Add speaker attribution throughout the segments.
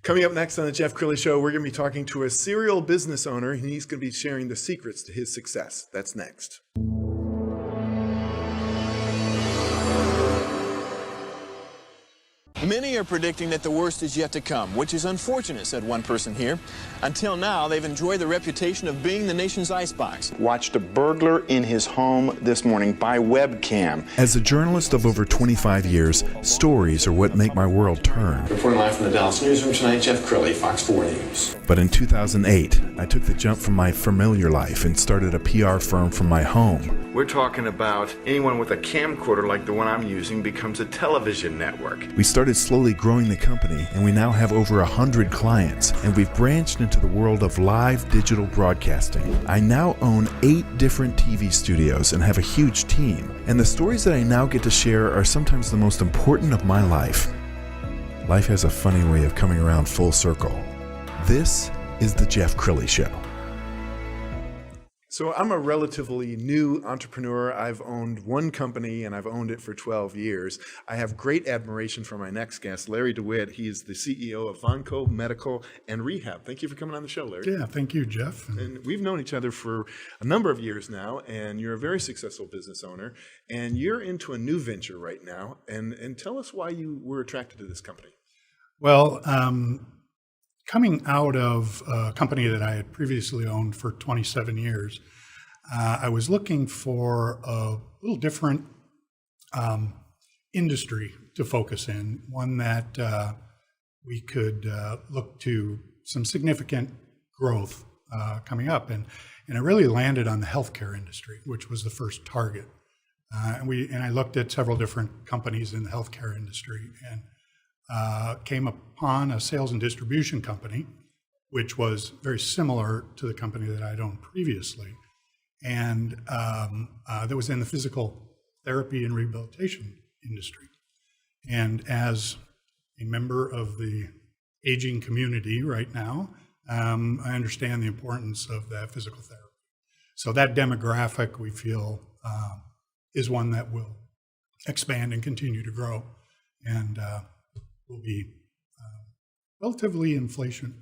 Speaker 1: Coming up next on the Jeff Crilley Show, we're going to be talking to a serial business owner, and he's going to be sharing the secrets to his success. That's next.
Speaker 2: Many are predicting that the worst is yet to come, which is unfortunate, said one person here. Until now, they've enjoyed the reputation of being the nation's icebox.
Speaker 3: Watched a burglar in his home this morning by webcam.
Speaker 4: As a journalist of over 25 years, stories are what make my world turn.
Speaker 2: Reporting live from the Dallas newsroom tonight, Jeff Crilley, Fox 4 News.
Speaker 4: But in 2008, I took the jump from my familiar life and started a PR firm from my home.
Speaker 3: We're talking about anyone with a camcorder like the one I'm using becomes a television network.
Speaker 4: We started slowly growing the company, and we now have over 100 clients, and we've branched into the world of live digital broadcasting. I now own 8 different TV studios and have a huge team, and the stories that I now get to share are sometimes the most important of my life. Life has a funny way of coming around full circle. This is the Jeff Crilley Show.
Speaker 1: So I'm a relatively new entrepreneur. I've owned one company and I've owned it for 12 years. I have great admiration for my next guest, Larry DeWitt. He is the CEO of Vonco Medical Rehab. Thank you for coming on the show, Larry.
Speaker 5: Yeah, thank you, Jeff.
Speaker 1: And we've known each other for a number of years now, and you're a very successful business owner, and you're into a new venture right now. And tell us why you were attracted to this company.
Speaker 5: Well, coming out of a company that I had previously owned for 27 years, I was looking for a little different industry to focus in, one that we could look to some significant growth coming up. And I really landed on the healthcare industry, which was the first target. And I looked at several different companies in the healthcare industry and came upon a sales and distribution company, which was very similar to the company that I'd owned previously, and that was in the physical therapy and rehabilitation industry. And as a member of the aging community right now, I understand the importance of that physical therapy. So that demographic, we feel, is one that will expand and continue to grow, and will be relatively inflation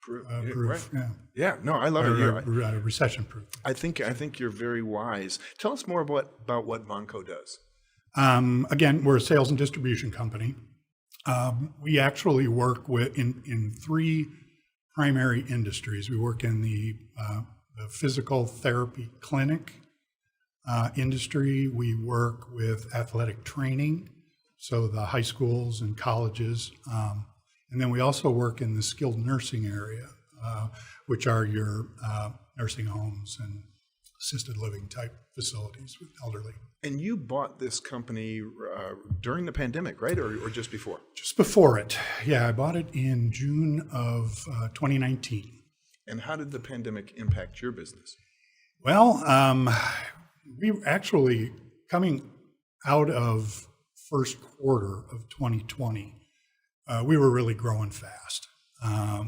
Speaker 5: proof.
Speaker 1: Right. Yeah, no, I love it.
Speaker 5: Recession proof.
Speaker 1: I think you're very wise. Tell us more about what Vonco does.
Speaker 5: Again, we're a sales and distribution company. We actually work in 3 primary industries. We work in the physical therapy clinic industry. We work with athletic training, so the high schools and colleges. And then we also work in the skilled nursing area, which are your nursing homes and assisted living type facilities with elderly.
Speaker 1: And you bought this company during the pandemic, right? Or just before?
Speaker 5: Just before it. Yeah, I bought it in June of 2019.
Speaker 1: And how did the pandemic impact your business?
Speaker 5: Well, we actually, coming out of first quarter of 2020, we were really growing fast.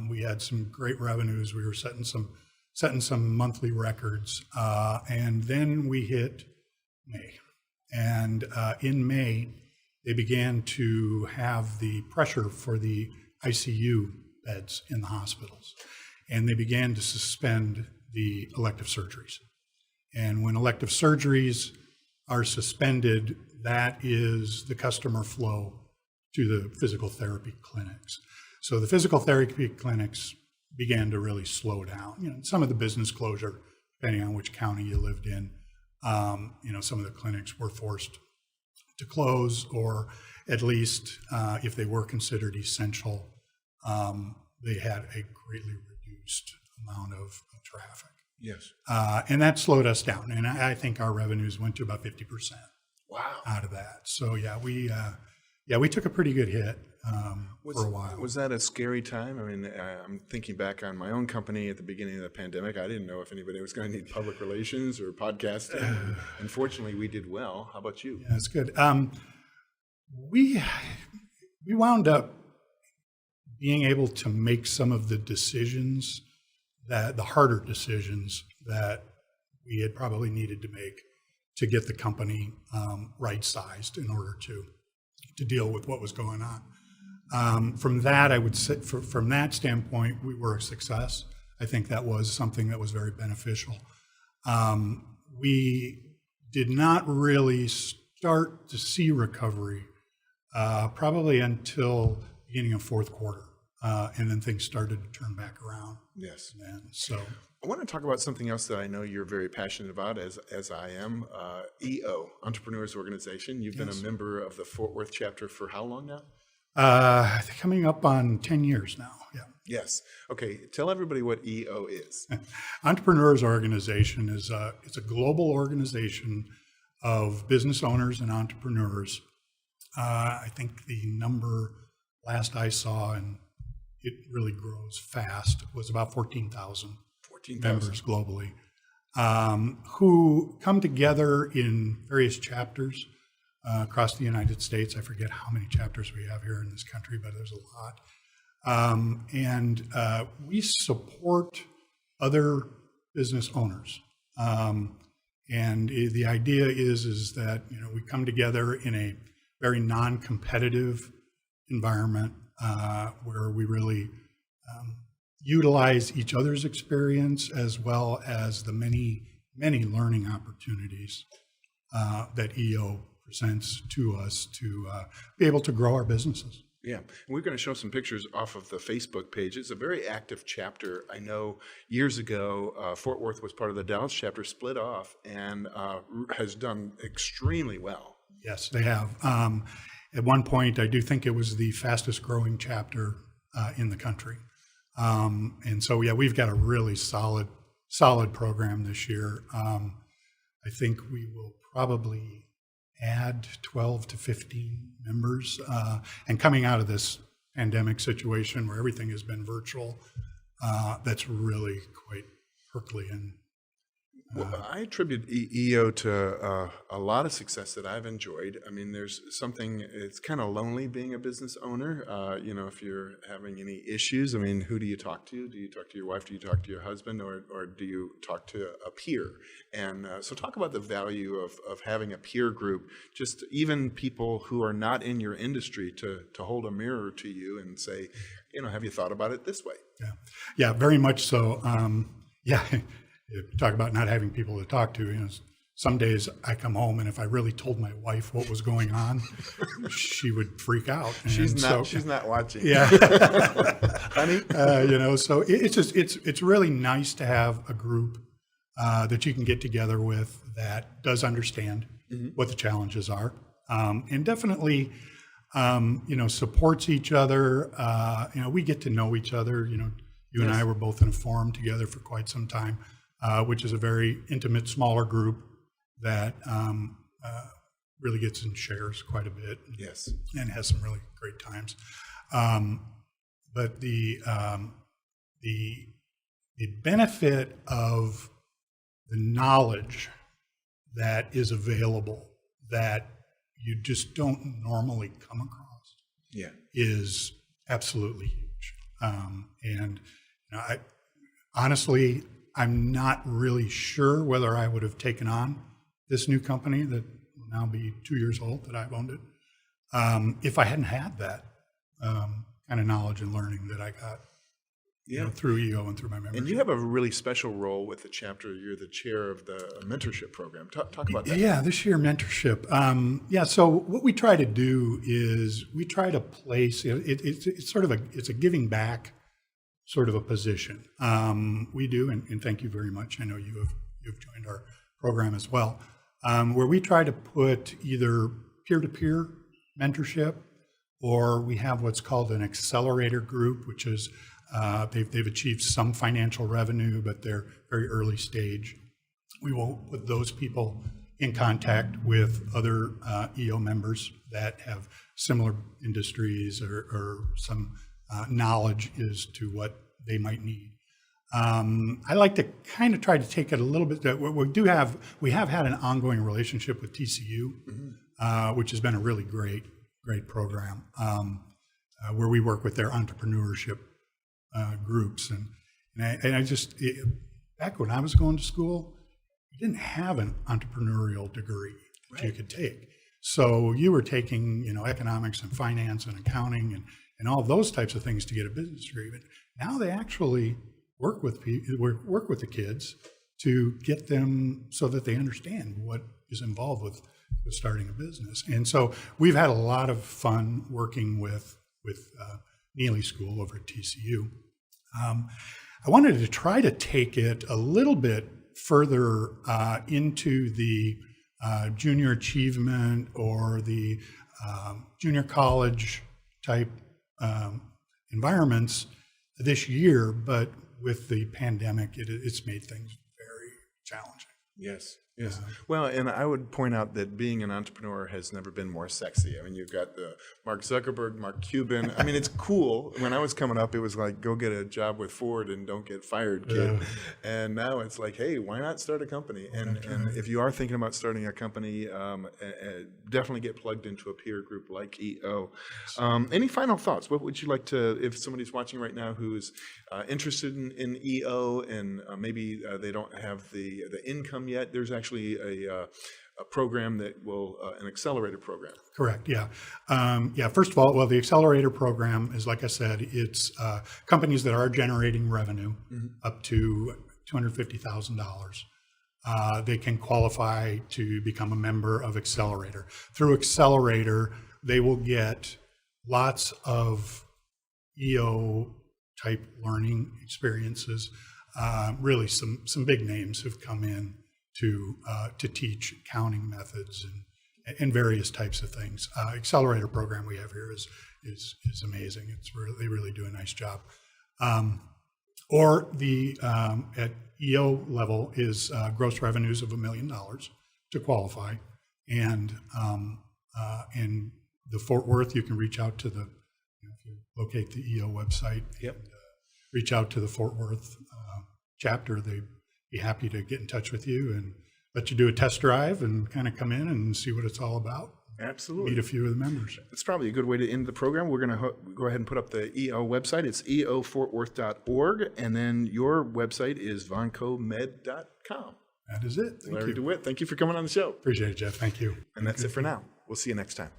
Speaker 5: We had some great revenues. We were setting some monthly records, and then we hit May. And in May, they began to have the pressure for the ICU beds in the hospitals, and they began to suspend the elective surgeries. And when elective surgeries are suspended, that is the customer flow to the physical therapy clinics. So the physical therapy clinics began to really slow down. Some of the business closure, depending on which county you lived in, some of the clinics were forced to close, or at least if they were considered essential, they had a greatly reduced amount of traffic.
Speaker 1: Yes.
Speaker 5: And that slowed us down. And I think our revenues went to about 50%.
Speaker 1: Wow.
Speaker 5: Out of that. So we took a pretty good hit for a while.
Speaker 1: Was that a scary time? I mean, I'm thinking back on my own company at the beginning of the pandemic. I didn't know if anybody was going to need public relations or podcasting. Unfortunately, we did well. How about you?
Speaker 5: Yeah, that's good. We wound up being able to make some of the decisions, the harder decisions that we had probably needed to make to get the company right-sized in order to deal with what was going on. From that, I would say, from that standpoint, we were a success. I think that was something that was very beneficial. We did not really start to see recovery probably until beginning of fourth quarter, and then things started to turn back around.
Speaker 1: Yes.
Speaker 5: And so
Speaker 1: I want to talk about something else that I know you're very passionate about, as I am, EO, Entrepreneurs Organization. You've been a member of the Fort Worth chapter for how long now?
Speaker 5: Coming up on 10 years now, yeah.
Speaker 1: Yes. Okay, tell everybody what EO is.
Speaker 5: Entrepreneurs Organization it's a global organization of business owners and entrepreneurs. I think the number last I saw, and it really grows fast, was about 14,000 members globally, who come together in various chapters across the United States. I forget how many chapters we have here in this country, but there's a lot. And we support other business owners. And the idea is that, we come together in a very non-competitive environment where we really utilize each other's experience as well as the many, many learning opportunities that EO presents to us to be able to grow our businesses.
Speaker 1: Yeah, and we're going to show some pictures off of the Facebook page. It's a very active chapter. I know years ago, Fort Worth was part of the Dallas chapter, split off, and has done extremely well.
Speaker 5: Yes, they have. At one point, I do think it was the fastest growing chapter in the country. And so, yeah, we've got a really solid program this year. I think we will probably add 12 to 15 members. And coming out of this pandemic situation where everything has been virtual, that's really quite Herculean.
Speaker 1: Well, I attribute EO to a lot of success that I've enjoyed. I mean, there's something, it's kind of lonely being a business owner. If you're having any issues, I mean, who do you talk to? Do you talk to your wife? Do you talk to your husband? Or do you talk to a peer? And so talk about the value of having a peer group, just even people who are not in your industry to hold a mirror to you and say, have you thought about it this way?
Speaker 5: Yeah, very much so. You talk about not having people to talk to. Some days I come home and if I really told my wife what was going on, she would freak out. And
Speaker 1: she's not watching.
Speaker 5: Yeah,
Speaker 1: honey.
Speaker 5: So it's really nice to have a group that you can get together with that does understand what the challenges are, and definitely supports each other. We get to know each other. You and I were both in a forum together for quite some time. Which is a very intimate, smaller group that really gets and shares quite a bit.
Speaker 1: Yes,
Speaker 5: and has some really great times. But the benefit of the knowledge that is available that you just don't normally come across, is absolutely huge. I honestly, I'm not really sure whether I would have taken on this new company that will now be 2 years old that I've owned it, if I hadn't had that kind of knowledge and learning that I got through EO and through my membership.
Speaker 1: And you have a really special role with the chapter. You're the chair of the mentorship program. Talk about that.
Speaker 5: Yeah, this year mentorship. So what we try to do is we try to place, it's sort of it's a giving back sort of a position. We do, and thank you very much. I know you've joined our program as well, where we try to put either peer-to-peer mentorship, or we have what's called an accelerator group, which is they've achieved some financial revenue, but they're very early stage. We will put those people in contact with other EO members that have similar industries or some knowledge as to what they might need. I like to kind of try to take it a little bit. We have had an ongoing relationship with TCU, which has been a really great program, where we work with their entrepreneurship groups. And I just, back when I was going to school, we didn't have an entrepreneurial degree that you could take. So you were taking, economics and finance and accounting, and all those types of things to get a business degree. But now they actually work with the kids to get them so that they understand what is involved with starting a business. And so we've had a lot of fun working with Neely School over at TCU. I wanted to try to take it a little bit further into the junior achievement or the junior college type environments this year, but with the pandemic, it's made things very challenging.
Speaker 1: Yes. Yes. Well, and I would point out that being an entrepreneur has never been more sexy. I mean, you've got the Mark Zuckerberg, Mark Cuban. I mean, it's cool. When I was coming up, it was like, go get a job with Ford and don't get fired, kid. And now it's like, hey, why not start a company? And if you are thinking about starting a company, definitely get plugged into a peer group like EO. Any final thoughts? What would you like to, if somebody's watching right now who's interested in EO and maybe they don't have the income yet, there's actually a program that will, an accelerator program.
Speaker 5: Correct, yeah. First of all, well, the accelerator program is, like I said, it's companies that are generating revenue up to $250,000. They can qualify to become a member of Accelerator. Through Accelerator, they will get lots of EO type learning experiences. Really some big names have come in to teach accounting methods and various types of things. Accelerator program we have here is amazing. They really do a nice job. Or the at EO level is gross revenues of $1 million to qualify, and the Fort Worth, you can reach out to if you locate the EO website.
Speaker 1: Yep.
Speaker 5: And, reach out to the Fort Worth chapter. They'd be happy to get in touch with you and let you do a test drive and kind of come in and see what it's all about.
Speaker 1: Absolutely.
Speaker 5: Meet a few of the members.
Speaker 1: It's probably a good way to end the program. We're going to go ahead and put up the EO website. It's eofortworth.org, and then your website is voncomed.com.
Speaker 5: That is it. Thank
Speaker 1: Larry
Speaker 5: you.
Speaker 1: DeWitt, thank you for coming on the show.
Speaker 5: Appreciate it, Jeff. Thank you.
Speaker 1: And that's it for now. We'll see you next time.